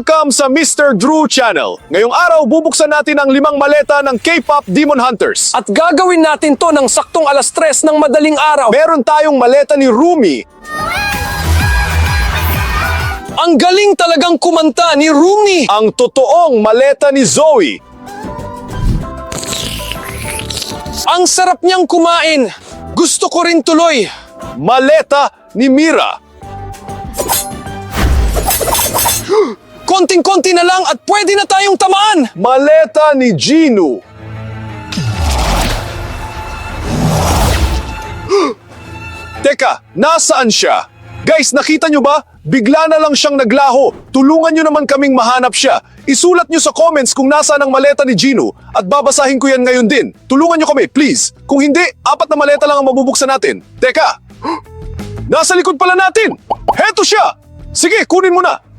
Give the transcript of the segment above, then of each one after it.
Welcome sa Mr. Drew Channel. Ngayong araw, bubuksan natin ang 5 maleta ng K-pop Demon Hunters. At gagawin natin to ng saktong 3:00 ng madaling araw. Meron tayong maleta ni Rumi. Ang galing talagang kumanta ni Rumi. Ang totoong maleta ni Zoe. Ang sarap niyang kumain. Gusto ko rin tuloy. Maleta ni Mira. Konting-konti na lang at pwede na tayong tamaan. Maleta ni Ginu. Teka, nasaan siya? Guys, nakita nyo ba? Bigla na lang siyang naglaho. Tulungan nyo naman kaming mahanap siya. Isulat nyo sa comments kung nasaan ang maleta ni Ginu at babasahin ko yan ngayon din. Tulungan nyo kami, please. Kung hindi, 4 na maleta lang ang mabubuksan natin. Teka! Nasa likod pala natin! Heto siya! Sige, kunin mo na!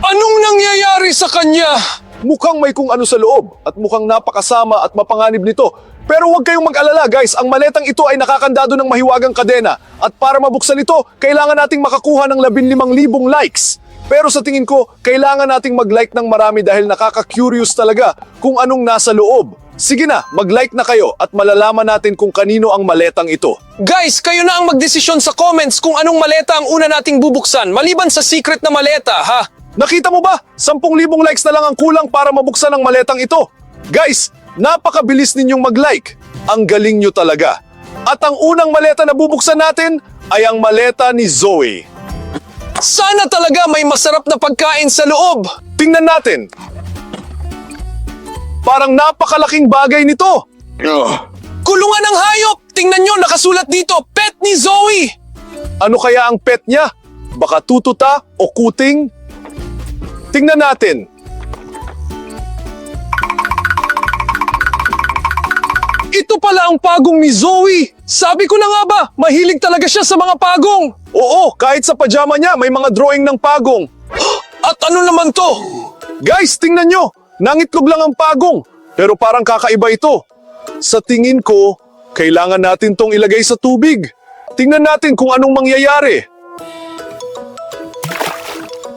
Anong nangyayari sa kanya? Mukhang may kung ano sa loob at mukhang napakasama at mapanganib nito. Pero huwag kayong mag-alala guys, ang maletang ito ay nakakandado ng mahiwagang kadena. At para mabuksan ito, kailangan nating makakuha ng 15,000 likes. Pero sa tingin ko, kailangan nating mag-like ng marami dahil nakaka-curious talaga kung anong nasa loob. Sige na, mag-like na kayo at malalaman natin kung kanino ang maletang ito. Guys, kayo na ang magdesisyon sa comments kung anong maleta ang una nating bubuksan, maliban sa secret na maleta, ha? Nakita mo ba? 10,000 likes na lang ang kulang para mabuksan ang maletang ito. Guys, napakabilis ninyong mag-like. Ang galing nyo talaga. At ang unang maleta na bubuksan natin ay ang maleta ni Zoe. Sana talaga may masarap na pagkain sa loob. Tingnan natin. Parang napakalaking bagay nito. Kulungan ng hayop! Tingnan nyo, nakasulat dito, pet ni Zoe! Ano kaya ang pet niya? Baka tututa o kuting? Tingnan natin. Ito pala ang pagong ni Zoe! Sabi ko na nga ba, mahilig talaga siya sa mga pagong! Oo, kahit sa pajama niya may mga drawing ng pagong. At ano naman to? Guys, tingnan nyo! Nangitlog lang ang pagong, pero parang kakaiba ito. Sa tingin ko, kailangan natin tong ilagay sa tubig. Tingnan natin kung anong mangyayari.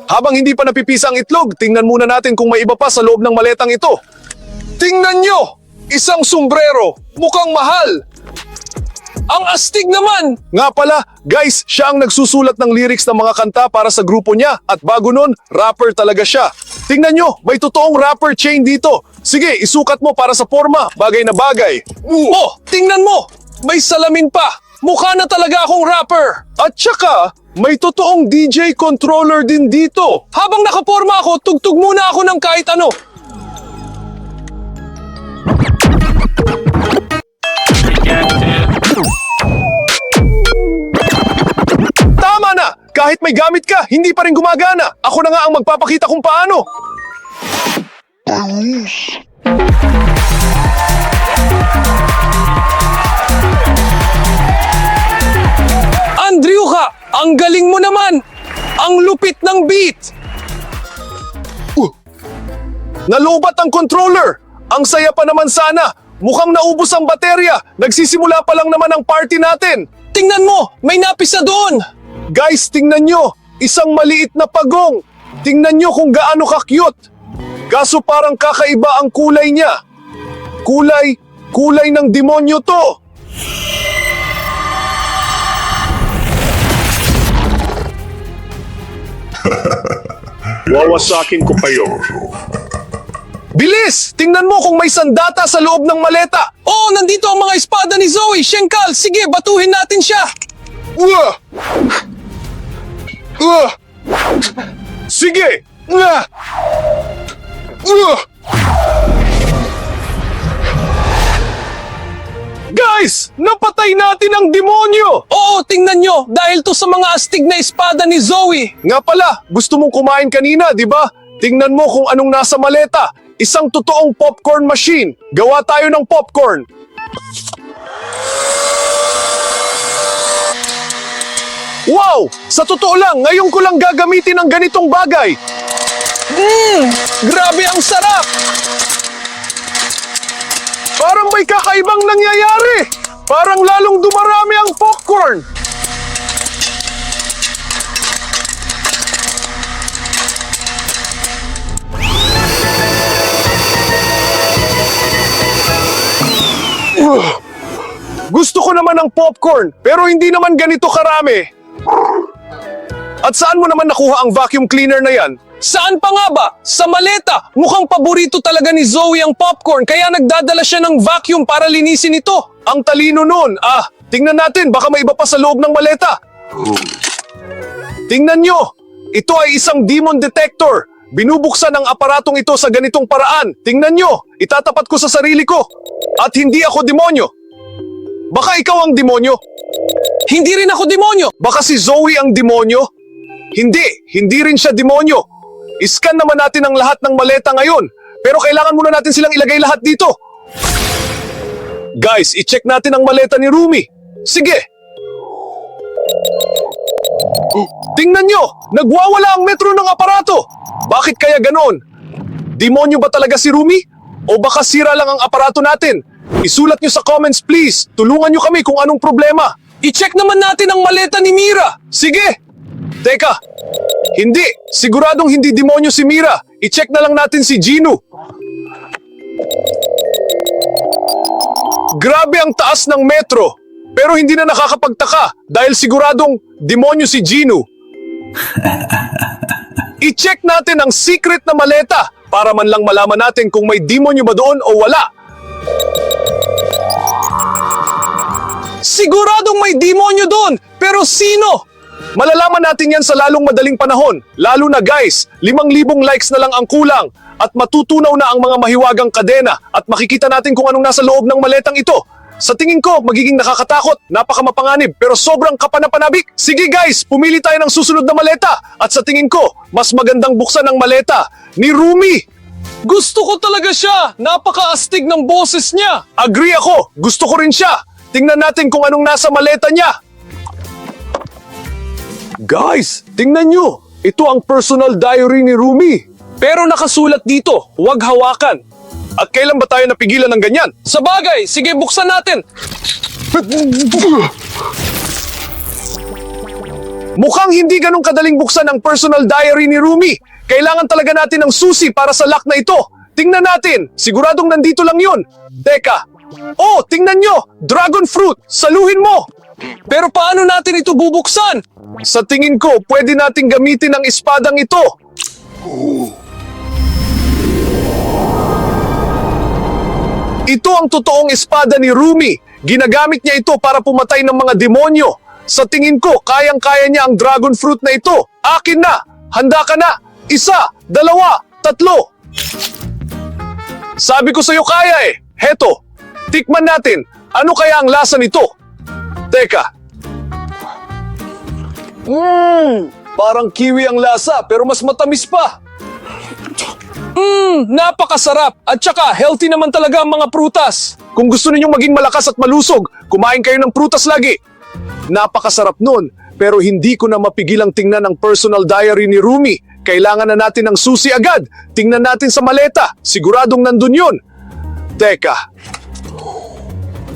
Habang hindi pa napipisa ang itlog, tingnan muna natin kung may iba pa sa loob ng maletang ito. Tingnan nyo! Isang sombrero! Mukhang mahal! Ang astig naman! Nga pala, guys, siya ang nagsusulat ng lyrics ng mga kanta para sa grupo niya at bago nun, rapper talaga siya. Tingnan nyo, may totoong rapper chain dito. Sige, isukat mo para sa forma, bagay na bagay. Oh, tingnan mo! May salamin pa! Mukha na talaga akong rapper! At saka, may totoong DJ controller din dito. Habang nakaporma ako, tugtog muna ako ng kahit ano. Tama na! Kahit may gamit ka, hindi pa rin gumagana. Ako na nga ang magpapakita kung paano. Andrew ka! Ang galing mo naman! Ang lupit ng beat! Nalubat ang controller! Ang saya pa naman sana! Mukhang naubos ang baterya! Nagsisimula pa lang naman ang party natin! Tingnan mo! May napisa doon! Guys, tingnan nyo! Isang maliit na pagong! Tingnan nyo kung gaano ka-cute! Kaso parang kakaiba ang kulay niya! Kulay ng demonyo to! Wawasakin ko kayo. Bilis! Tingnan mo kung may sandata sa loob ng maleta! Oh, nandito ang mga espada ni Zoe! Shenkal, sige, batuhin natin siya! Sige! Guys! Napatay natin ang demonyo! Oo, tingnan nyo! Dahil to sa mga astig na espada ni Zoe! Nga pala, gusto mong kumain kanina, di ba? Tingnan mo kung anong nasa maleta. Isang totoong popcorn machine. Gawa tayo ng popcorn. Wow! Sa totoo lang, ngayon ko lang gagamitin ang ganitong bagay. Grabe ang sarap! Parang may kakaibang nangyayari. Parang lalong dumarami ang popcorn. Gusto ko naman ng popcorn, pero hindi naman ganito karami. At saan mo naman nakuha ang vacuum cleaner na yan? Saan pa nga ba? Sa maleta! Mukhang paborito talaga ni Zoe ang popcorn kaya nagdadala siya ng vacuum para linisin ito. Ang talino nun. Tingnan natin, baka may iba pa sa loob ng maleta. Tingnan nyo, ito ay isang demon detector. Binubuksan ang aparatong ito sa ganitong paraan. Tingnan nyo, itatapat ko sa sarili ko. At hindi ako demonyo. Baka ikaw ang demonyo. Hindi rin ako demonyo! Baka si Zoe ang demonyo. Hindi rin siya demonyo. Iscan naman natin ang lahat ng maleta ngayon. Pero kailangan muna natin silang ilagay lahat dito. Guys, i-check natin ang maleta ni Rumi. Sige. Tingnan nyo, nagwawala ang metro ng aparato. Bakit kaya ganon? Demonyo ba talaga si Rumi? O baka sira lang ang aparato natin? Isulat nyo sa comments please. Tulungan nyo kami kung anong problema. I-check naman natin ang maleta ni Mira! Sige! Teka, hindi. Siguradong hindi demonyo si Mira. I-check na lang natin si Ginu. Grabe ang taas ng metro. Pero hindi na nakakapagtaka dahil siguradong demonyo si Ginu. I-check natin ang secret na maleta para man lang malaman natin kung may demonyo ba doon o wala. Siguradong may demonyo doon! Pero sino? Malalaman natin yan sa lalong madaling panahon. Lalo na guys, 5,000 likes na lang ang kulang. At matutunaw na ang mga mahiwagang kadena. At makikita natin kung anong nasa loob ng maletang ito. Sa tingin ko, magiging nakakatakot, napakamapanganib, pero sobrang kapanapanabik. Sige guys, pumili tayo ng susunod na maleta. At sa tingin ko, mas magandang buksan ang maleta ni Rumi. Gusto ko talaga siya! Napakaastig ng boses niya! Agree ako, gusto ko rin siya. Tingnan natin kung anong nasa maleta niya. Guys, tingnan nyo. Ito ang personal diary ni Rumi. Pero nakasulat dito, huwag hawakan. At kailan ba tayo napigilan ng ganyan? Sa bagay, sige buksan natin! Mukhang hindi ganun kadaling buksan ang personal diary ni Rumi. Kailangan talaga natin ng susi para sa lock na ito. Tingnan natin, siguradong nandito lang yun. Teka. Oh, tingnan nyo! Dragon fruit! Saluhin mo! Pero paano natin ito bubuksan? Sa tingin ko, pwede nating gamitin ang espadang ito. Ito ang totoong espada ni Rumi. Ginagamit niya ito para pumatay ng mga demonyo. Sa tingin ko, kayang-kaya niya ang dragon fruit na ito. Akin na! Handa ka na! 1, 2, 3. Sabi ko sa'yo kaya eh. Heto, tikman natin. Ano kaya ang lasa nito? Teka. Parang kiwi ang lasa pero mas matamis pa. Napakasarap! At saka, healthy naman talaga ang mga prutas. Kung gusto ninyong maging malakas at malusog, kumain kayo ng prutas lagi. Napakasarap nun, pero hindi ko na mapigilang tingnan ang personal diary ni Rumi. Kailangan na natin ng susi agad. Tingnan natin sa maleta. Siguradong nandun yun. Teka.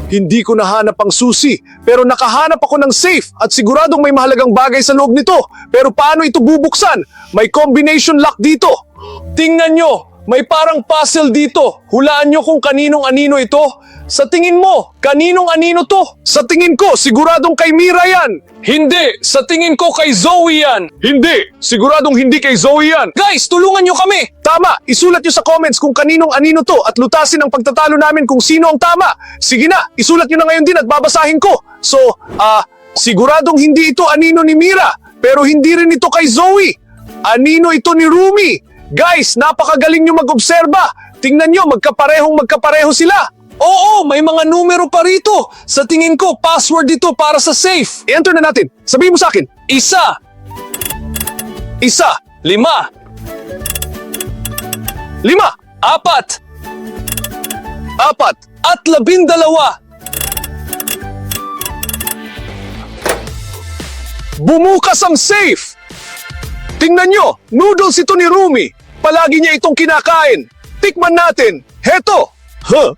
Hindi ko nahanap ang susi, pero nakahanap ako ng safe at siguradong may mahalagang bagay sa loob nito. Pero paano ito bubuksan? May combination lock dito. Tingnan nyo, may parang puzzle dito. Hulaan nyo kung kaninong anino ito. Sa tingin mo, kaninong anino to? Sa tingin ko, siguradong kay Mira yan. Hindi, sa tingin ko kay Zoe yan. Hindi, siguradong hindi kay Zoe yan. Guys, tulungan nyo kami. Tama, isulat nyo sa comments kung kaninong anino to at lutasin ang pagtatalo namin kung sino ang tama. Sige na, isulat nyo na ngayon din at babasahin ko. So, siguradong hindi ito anino ni Mira, pero hindi rin ito kay Zoe. Anino ito ni Rumi. Guys, napakagaling nyo mag-obserba. Tingnan nyo, magkapareho sila. Oo, may mga numero pa rito. Sa tingin ko, password ito para sa safe. I-enter na natin. Sabihin mo sa akin. 1, 1, 5, 5, 4, 4, at 12. Bumukas ang safe! Tingnan nyo, noodles ito ni Rumi. Palagi niya itong kinakain. Tikman natin. Heto! Huh?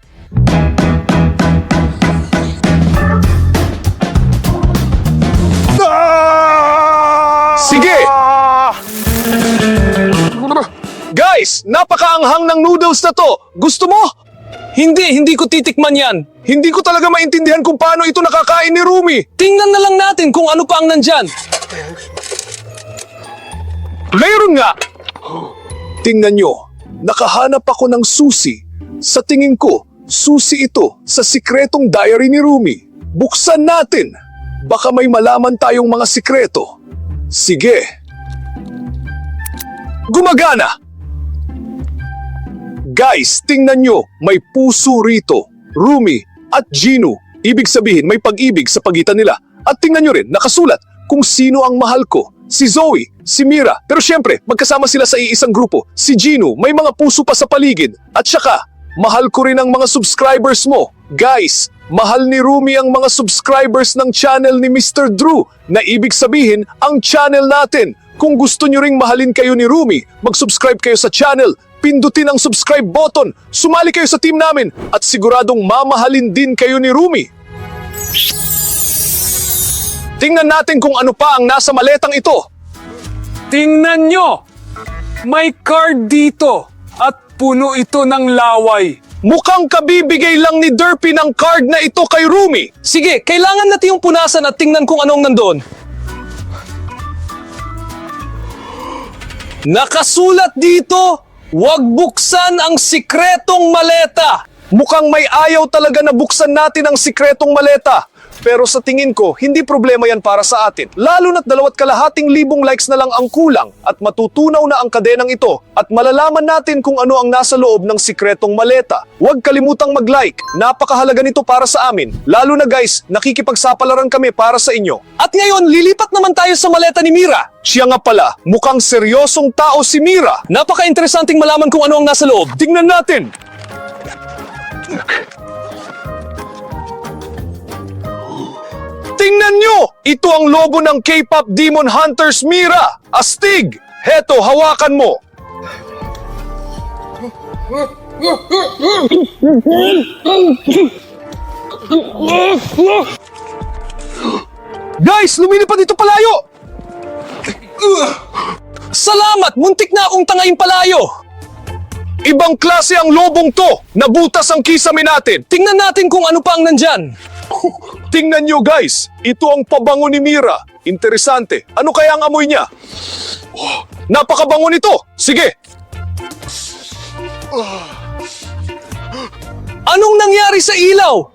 Sige! Guys, napakaanghang ng noodles na to. Gusto mo? Hindi ko titikman yan. Hindi ko talaga maintindihan kung paano ito nakakain ni Rumi. Tingnan na lang natin kung ano pa ang nandyan. Mayroon nga! Tingnan nyo, nakahanap ako ng susi. Sa tingin ko, susi ito sa sikretong diary ni Rumi. Buksan natin. Baka may malaman tayong mga sikreto. Sige. Gumagana! Guys, tingnan nyo, may puso rito. Rumi at Gino. Ibig sabihin, may pag-ibig sa pagitan nila. At tingnan nyo rin, nakasulat kung sino ang mahal ko. Si Zoe, si Mira. Pero syempre, magkasama sila sa iisang grupo. Si Gino, may mga puso pa sa paligid. At saka, mahal ko rin ang mga subscribers mo. Guys, mahal ni Rumi ang mga subscribers ng channel ni Mr. Drew. Na ibig sabihin, ang channel natin. Kung gusto nyo ring mahalin kayo ni Rumi, mag-subscribe kayo sa channel. Pindutin ang subscribe button, sumali kayo sa team namin at siguradong mamahalin din kayo ni Rumi. Tingnan natin kung ano pa ang nasa maletang ito. Tingnan nyo! May card dito at puno ito ng laway. Mukhang kabibigay lang ni Derpy ng card na ito kay Rumi. Sige, kailangan natin yung punasan at tingnan kung anong nandoon. Nakasulat dito, huwag buksan ang sikretong maleta. Mukhang may ayaw talaga na buksan natin ang sikretong maleta. Pero sa tingin ko, hindi problema yan para sa atin. Lalo na't 2,200,000 likes na lang ang kulang at matutunaw na ang kadenang ito at malalaman natin kung ano ang nasa loob ng sikretong maleta. Huwag kalimutang mag-like. Napakahalaga nito para sa amin. Lalo na guys, nakikipagsapalaran kami para sa inyo. At ngayon, lilipat naman tayo sa maleta ni Mira. Siya nga pala, mukhang seryosong tao si Mira. Napaka-interesanting malaman kung ano ang nasa loob. Tingnan natin. Tingnan nyo! Ito ang lobo ng K-pop Demon Hunters Mira! Astig! Heto, hawakan mo! Guys, lumilipad dito palayo! Salamat! Muntik na akong tangayin palayo! Ibang klase ang lobong to! Nabutas ang kisame natin! Tingnan natin kung ano pa ang nandyan. Tingnan nyo guys, ito ang pabango ni Mira. Interesante. Ano kaya ang amoy niya? Napakabango nito! Sige! Anong nangyari sa ilaw?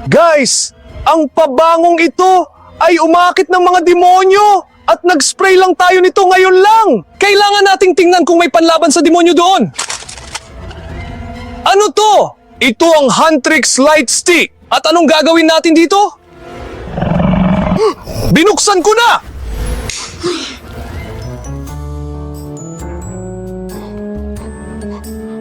Guys, ang pabangong ito ay umakit ng mga demonyo at nag-spray lang tayo nito ngayon lang. Kailangan nating tingnan kung may panlaban sa demonyo doon. Ano to? Ito ang Huntrix Light Stick. At anong gagawin natin dito? Binuksan ko na!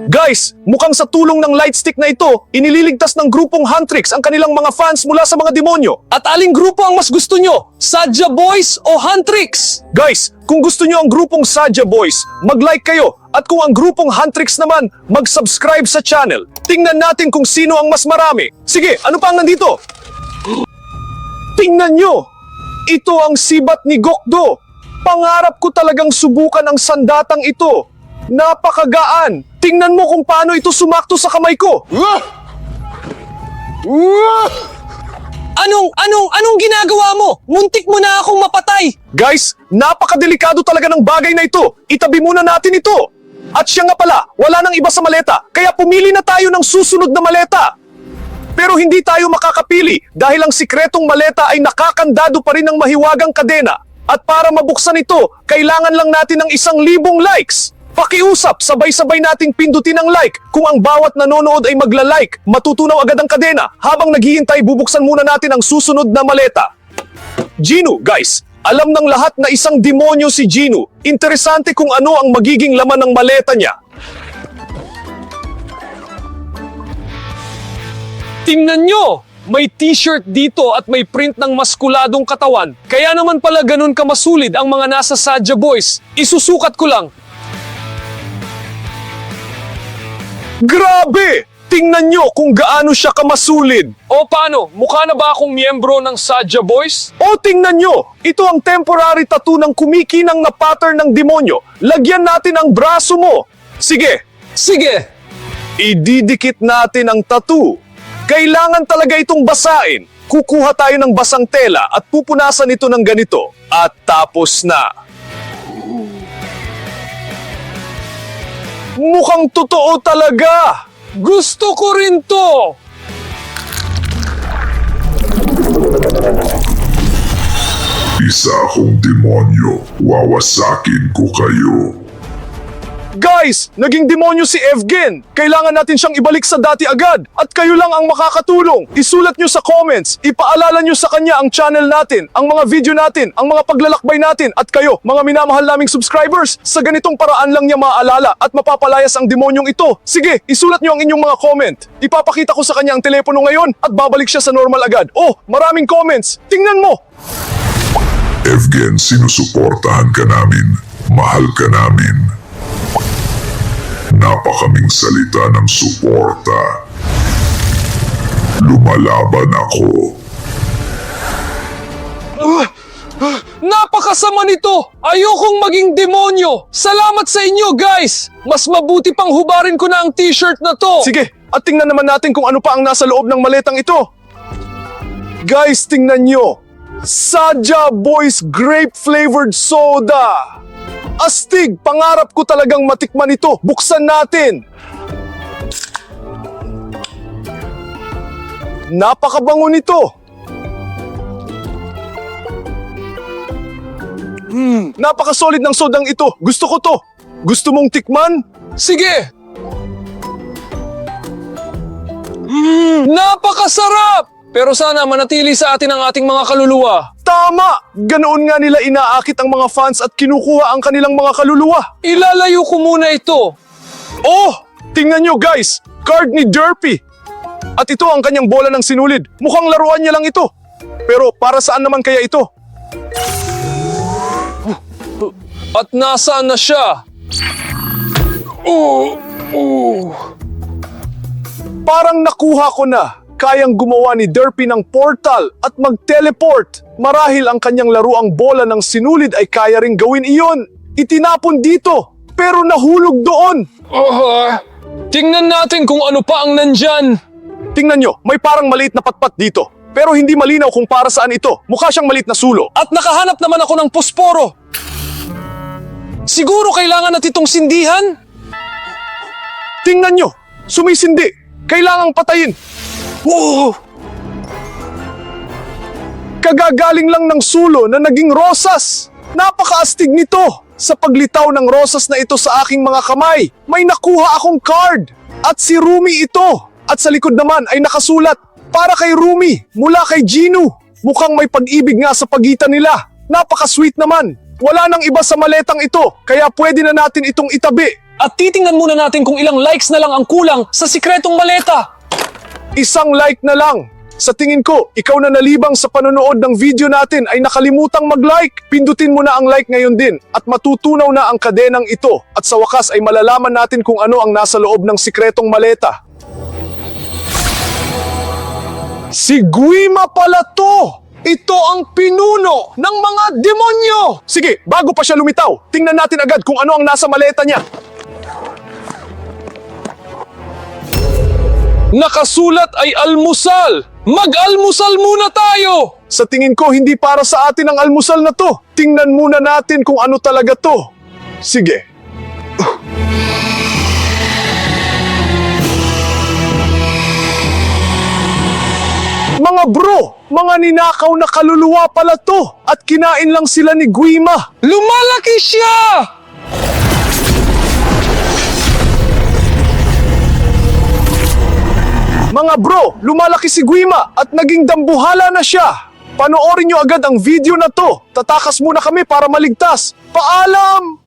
Guys, mukhang sa tulong ng light stick na ito, inililigtas ng grupong Huntrix ang kanilang mga fans mula sa mga demonyo. At aling grupo ang mas gusto nyo? Sadja Boys o Huntrix? Guys, kung gusto nyo ang grupong Sadja Boys, mag-like kayo. At kung ang grupong Huntrix naman, mag-subscribe sa channel. Tingnan natin kung sino ang mas marami. Sige, ano pa ang nandito? Tingnan nyo! Ito ang sibat ni Gokdo. Pangarap ko talagang subukan ang sandatang ito. Napakagaan. Tingnan mo kung paano ito sumakto sa kamay ko. Anong ginagawa mo? Muntik mo na akong mapatay. Guys, napakadelikado talaga ng bagay na ito. Itabi muna natin ito. At siya nga pala, wala nang iba sa maleta. Kaya pumili na tayo ng susunod na maleta. Pero hindi tayo makakapili dahil ang sikretong maleta ay nakakandado pa rin ng mahiwagang kadena. At para mabuksan ito, kailangan lang natin ng 1,000 likes. Pakiusap, sabay-sabay nating pindutin ang like. Kung ang bawat nanonood ay magla-like, matutunaw agad ang kadena. Habang naghihintay, bubuksan muna natin ang susunod na maleta. Gino, guys, alam ng lahat na isang demonyo si Gino. Interesante kung ano ang magiging laman ng maleta niya. Tingnan nyo! May t-shirt dito at may print ng maskuladong katawan. Kaya naman pala ganun kamasulid ang mga nasa Sadja Boys. Isusukat ko lang. Grabe! Tingnan nyo kung gaano siya kamasulid. O paano? Mukha na ba akong miyembro ng Sadja Boys? O tingnan nyo, ito ang temporary tattoo ng kumikinang na pattern ng demonyo. Lagyan natin ang braso mo. Sige, Sige! Ididikit natin ang tattoo. Kailangan talaga itong basain. Kukuha tayo ng basang tela at pupunasan ito ng ganito. At tapos na. Mukhang totoo talaga. Gusto ko rin to! Isa akong demonyo. Wawasakin ko kayo. Guys, naging demonyo si Evgen. Kailangan natin siyang ibalik sa dati agad. At kayo lang ang makakatulong. Isulat nyo sa comments. Ipaalala nyo sa kanya ang channel natin, ang mga video natin, ang mga paglalakbay natin. At kayo, mga minamahal naming subscribers, sa ganitong paraan lang niya maaalala at mapapalayas ang demonyong ito. Sige, isulat nyo ang inyong mga comment. Ipapakita ko sa kanya ang telepono ngayon at babalik siya sa normal agad. Oh, maraming comments. Tingnan mo. Evgen, sinusuportahan ka namin. Mahal ka namin. Napakaming salita ng suporta. Lumalaban ako. Napakasama nito! Ayokong maging demonyo! Salamat sa inyo, guys! Mas mabuti pang hubarin ko na ang t-shirt na to! Sige, at tingnan naman natin kung ano pa ang nasa loob ng maletang ito. Guys, tingnan nyo. Sadya Boys Grape Flavored Soda. Astig! Pangarap ko talagang matikman ito. Buksan natin. Napakabango nito. Napakasolid ng sodang ito. Gusto ko to. Gusto mong tikman? Sige! Napakasarap! Pero sana manatili sa atin ang ating mga kaluluwa. Tama! Ganoon nga nila inaakit ang mga fans at kinukuha ang kanilang mga kaluluwa. Ilalayo ko muna ito. Oh! Tingnan nyo guys! Card ni Derpy! At ito ang kanyang bola ng sinulid. Mukhang laruan niya lang ito. Pero para saan naman kaya ito? At nasaan na siya? Parang nakuha ko na. Kayang gumawa ni Derpy ng portal at mag-teleport. Marahil ang kanyang laruang bola ng sinulid ay kaya ring gawin iyon. Itinapon dito, pero nahulog doon. Tingnan natin kung ano pa ang nandyan. Tingnan nyo, may parang maliit na patpat dito. Pero hindi malinaw kung para saan ito. Mukha siyang maliit na sulo. At nakahanap naman ako ng posporo. Siguro kailangan natin itong sindihan? Tingnan nyo, sumisindi. Kailangang patayin. Wow! Kagagaling lang ng sulo na naging rosas. Napakaastig nito. Sa paglitaw ng rosas na ito sa aking mga kamay, may nakuha akong card. At si Rumi ito. At sa likod naman ay nakasulat, para kay Rumi, mula kay Ginu. Mukhang may pag-ibig nga sa pagitan nila. Napaka-sweet naman. Wala nang iba sa maletang ito, kaya pwede na natin itong itabi. At titingnan muna natin kung ilang likes na lang ang kulang sa sikretong maleta. Isang like na lang. Sa tingin ko, ikaw na nalibang sa panonood ng video natin ay nakalimutang mag-like. Pindutin mo na ang like ngayon din at matutunaw na ang kadenang ito. At sa wakas ay malalaman natin kung ano ang nasa loob ng sikretong maleta. Si Guima pala to! Ito ang pinuno ng mga demonyo! Sige, bago pa siya lumitaw, tingnan natin agad kung ano ang nasa maleta niya. Nakasulat ay almusal. Mag-almusal muna tayo! Sa tingin ko, hindi para sa atin ang almusal na to. Tingnan muna natin kung ano talaga to. Sige. Mga bro, mga ninakaw na kaluluwa pala to. At kinain lang sila ni Guima. Lumalaki siya! Mga bro, lumalaki si Guima at naging dambuhala na siya. Panoorin nyo agad ang video na to. Tatakas muna kami para maligtas. Paalam!